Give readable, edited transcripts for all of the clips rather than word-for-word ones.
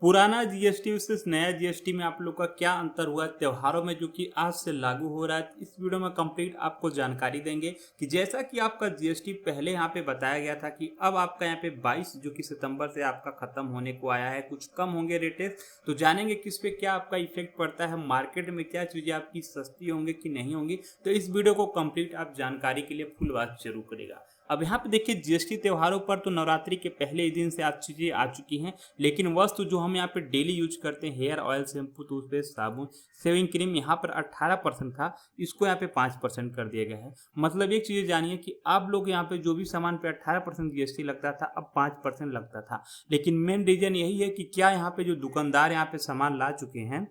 पुराना GST versus नया GST में आप लोग का क्या अंतर हुआ है त्योहारों में, जो कि आज से लागू हो रहा है। इस वीडियो में कंप्लीट आपको जानकारी देंगे कि जैसा कि आपका जीएसटी पहले यहाँ पे बताया गया था कि अब आपका यहाँ पे 22 जो कि सितंबर से आपका खत्म होने को आया है, कुछ कम होंगे रेटेस। तो जानेंगे किस पे क्या आपका इफेक्ट पड़ता है, मार्केट में क्या चीज़ें आपकी सस्ती होंगी कि नहीं होंगी। तो इस वीडियो को कंप्लीट आप जानकारी के लिए फुल वॉच जरूर करेगा। अब यहाँ पे देखिए, जीएसटी त्योहारों पर तो नवरात्रि के पहले ही दिन से आज चीज़ें आ चुकी हैं, लेकिन वस्तु जो हम यहाँ पे डेली यूज करते हैं, हेयर ऑयल, शैम्पू, टूथपेस्ट, साबुन, शेविंग क्रीम, यहाँ पर 18% था, इसको यहाँ पे 5% कर दिया गया है। मतलब एक चीज़ जानिए कि आप लोग यहाँ पे जो भी सामान पे 18% जीएसटी लगता था, अब 5% लगता था। लेकिन मेन रीजन यही है कि क्या यहाँ पे जो दुकानदार यहाँ पे सामान ला चुके हैं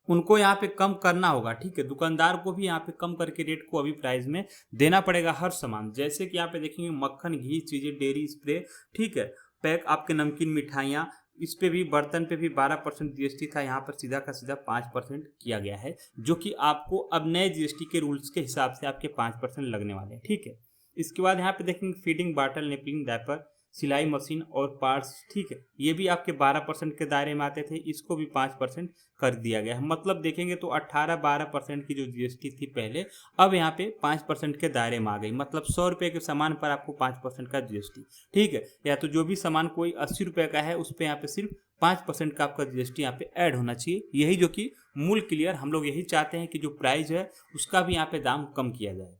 उनको यहाँ पे कम करना होगा। ठीक है, दुकानदार को भी यहाँ पे कम करके रेट को अभी प्राइस में देना पड़ेगा हर सामान। जैसे कि यहाँ पे देखेंगे मक्खन, घी, चीज़ें, डेयरी स्प्रे, ठीक है, पैक, आपके नमकीन, मिठाइयाँ, इस पे भी, बर्तन पे भी 12% जीएसटी था, यहाँ पर सीधा का सीधा 5% किया गया है, जो कि आपको अब नए जीएसटी के रूल्स के हिसाब से आपके 5% लगने वाले हैं। ठीक है, इसके बाद यहाँ पे देखेंगे फीडिंग बॉटल, निपलिंग, डायपर, सिलाई मशीन और पार्ट्स, ठीक है, ये भी आपके 12% के दायरे में आते थे, इसको भी 5% कर दिया गया है। मतलब देखेंगे तो 18-12% की जो जीएसटी थी पहले, अब यहाँ पे 5% के दायरे में आ गई। मतलब 100 रुपये के सामान पर आपको 5% का जीएसटी, ठीक है। या तो जो भी सामान कोई 80 रुपये का है उस पर यहाँ पे सिर्फ 5% का आपका जीएसटी यहाँ पे ऐड होना चाहिए। यही जो कि मूल क्लियर हम लोग यही चाहते हैं कि जो प्राइस है उसका भी यहाँ पे दाम कम किया जाए।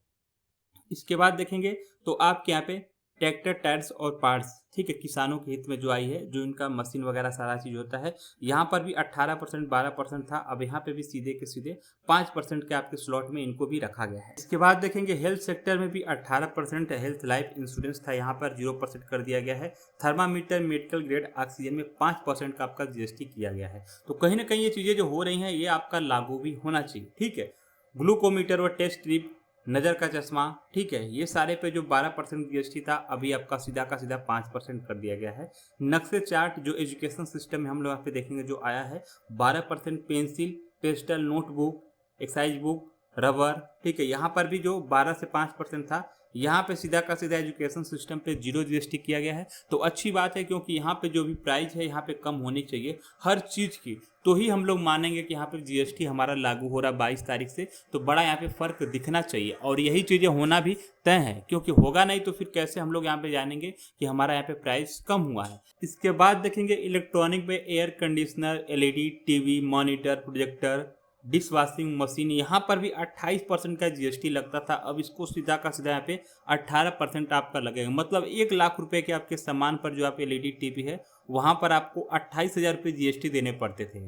इसके बाद देखेंगे तो आपके यहाँ पे ट्रैक्टर, टायर्स और पार्ट्स, ठीक है, किसानों के हित में जो आई है, जो इनका मशीन वगैरह सारा चीज़ होता है, यहाँ पर भी 18% 12% था, अब यहाँ पे भी सीधे के सीधे 5% के आपके स्लॉट में इनको भी रखा गया है। इसके बाद देखेंगे हेल्थ सेक्टर में भी 18% हेल्थ लाइफ इंश्योरेंस था, यहाँ पर 0% कर दिया गया है। थर्मामीटर, मेडिकल ग्रेड ऑक्सीजन में 5% का आपका जीएसटी किया गया है। तो कहीं ना कहीं ये चीज़ें जो हो रही हैं ये आपका लागू भी होना चाहिए। ठीक है, ग्लूकोमीटर और टेस्ट स्ट्रिप, नज़र का चश्मा, ठीक है, ये सारे पे जो 12% जीएसटी था अभी आपका सीधा का सीधा 5% कर दिया गया है। नक्शे चार्ट जो एजुकेशन सिस्टम में हम लोग यहाँ पे देखेंगे जो आया है 12%, pencil, pastel, notebook, excise book, rubber, ठीक है, यहाँ पर भी जो 12 से 5% था, यहाँ पे सीधा का सीधा एजुकेशन सिस्टम पे 0 जीएसटी किया गया है। तो अच्छी बात है, क्योंकि यहाँ पे जो भी प्राइस है यहाँ पे कम होनी चाहिए हर चीज़ की, तो ही हम लोग मानेंगे कि यहाँ पे जीएसटी हमारा लागू हो रहा 22 तारीख से। तो बड़ा यहाँ पे फ़र्क दिखना चाहिए और यही चीज़ें होना भी तय है, क्योंकि होगा नहीं तो फिर कैसे हम लोग यहाँ पे जानेंगे कि हमारा यहाँ पे प्राइस कम हुआ है। इसके बाद देखेंगे इलेक्ट्रॉनिक में air conditioner, LED, TV, monitor, projector, dish washing machine, यहाँ पर भी 28% का जीएसटी लगता था, अब इसको सीधा का सीधा यहाँ पे 18% आपका लगेगा। मतलब 1 लाख रुपए के आपके सामान पर जो आप एलईडी टीवी है वहाँ पर आपको 28,000 रुपये जीएसटी देने पड़ते थे,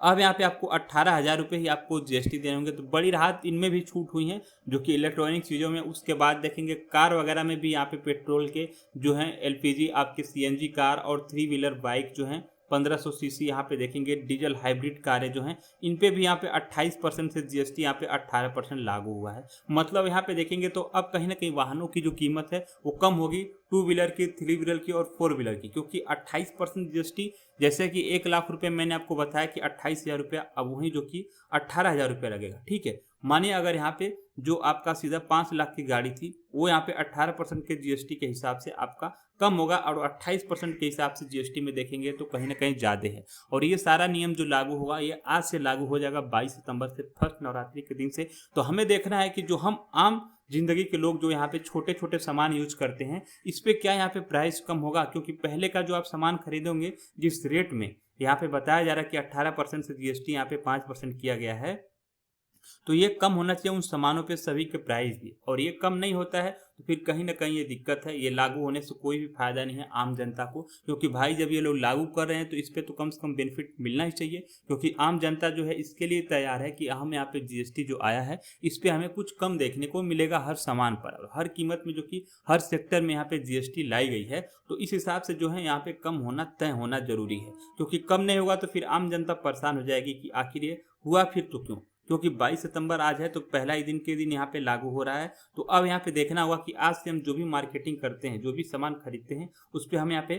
अब यहाँ पे आपको 18,000 रुपये ही आपको जीएसटी देने होंगे। तो बड़ी राहत इनमें भी छूट हुई है जो कि इलेक्ट्रॉनिक चीज़ों में। उसके बाद देखेंगे कार वगैरह में भी यहाँ पे पेट्रोल के जो हैं एलपीजी, आपके सीएनजी कार और 3 व्हीलर बाइक जो हैं 1500 सीसी, यहाँ पे देखेंगे डीजल हाइब्रिड कारें जो हैं इन पे भी यहाँ पे 28% से जीएसटी यहाँ पे 18% लागू हुआ है। मतलब यहाँ पे देखेंगे तो अब कहीं ना कहीं वाहनों की जो कीमत है वो कम होगी, 2 व्हीलर की, 3 व्हीलर की और 4 व्हीलर की, क्योंकि 28% जीएसटी, जैसे कि 1 लाख रुपये मैंने आपको बताया कि 28,000 रुपया, अब वहीं जो कि 18,000 रुपया लगेगा। ठीक है, मानिए अगर यहाँ पे जो आपका सीधा 5 लाख की गाड़ी थी वो यहाँ पे 18% के जीएसटी के हिसाब से आपका कम होगा, और 28% के हिसाब से जीएसटी में देखेंगे तो कहीं ना कहीं ज़्यादा है। और ये सारा नियम जो लागू होगा ये आज से लागू हो जाएगा 22 सितंबर से, फर्स्ट नवरात्रि के दिन से। तो हमें देखना है कि जो हम आम जिंदगी के लोग जो यहाँ पे छोटे छोटे सामान यूज करते हैं इस पे क्या यहाँ पे प्राइस कम होगा, क्योंकि पहले का जो आप सामान खरीदोगे जिस रेट में यहाँ पे बताया जा रहा है कि 18% से जीएसटी यहाँ पे 5% किया गया है, तो ये कम होना चाहिए उन सामानों पे सभी के प्राइस भी, और ये कम नहीं होता है तो फिर कहीं ना कहीं ये दिक्कत है। ये लागू होने से कोई भी फायदा नहीं है आम जनता को, क्योंकि भाई जब ये लोग लागू कर रहे हैं तो इस पे तो कम से कम बेनिफिट मिलना ही चाहिए, क्योंकि आम जनता जो है इसके लिए तैयार है कि हम यहाँ पे जीएसटी जो आया है इस पे हमें कुछ कम देखने को मिलेगा हर सामान पर और हर कीमत में, जो कि हर सेक्टर में यहाँ पे जीएसटी लाई गई है। तो इस हिसाब से जो है यहाँ पे कम होना तय होना जरूरी है, क्योंकि कम नहीं होगा तो फिर आम जनता परेशान हो जाएगी कि आखिर ये हुआ फिर तो क्यों, क्योंकि 22 सितंबर आज है तो पहला ही दिन के दिन यहाँ पे लागू हो रहा है। तो अब यहाँ पे देखना होगा कि आज से हम जो भी मार्केटिंग करते हैं, जो भी सामान खरीदते हैं, उस पर हम यहाँ पे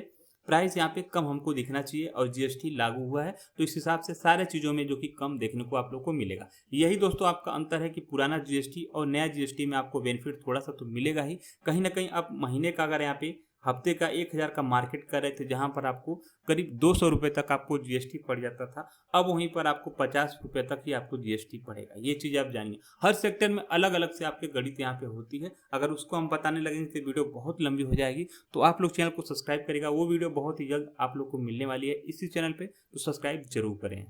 प्राइस यहाँ पे कम हमको दिखना चाहिए, और जीएसटी लागू हुआ है तो इस हिसाब से सारे चीज़ों में जो कि कम देखने को आप लोग को मिलेगा। यही दोस्तों आपका अंतर है कि पुराना जीएसटी और नया जीएसटी में आपको बेनिफिट थोड़ा सा तो मिलेगा ही, कहीं ना कहीं आप महीने का अगर यहाँ पे हफ्ते का 1000 का मार्केट कर रहे थे, जहां पर आपको करीब 200 रुपये तक आपको जीएसटी पड़ जाता था। अब वहीं पर आपको 50 रुपये तक ही आपको जीएसटी पड़ेगा। ये चीज़ आप जानिए। हर सेक्टर में अलग अलग से आपके गणित यहाँ पे होती है। अगर उसको हम बताने लगेंगे तो वीडियो बहुत लंबी हो जाएगी। तो आप लोग चैनल को सब्सक्राइब करेगा, वो वीडियो बहुत ही जल्द आप लोग को मिलने वाली है इसी चैनल पे, तो सब्सक्राइब जरूर करें।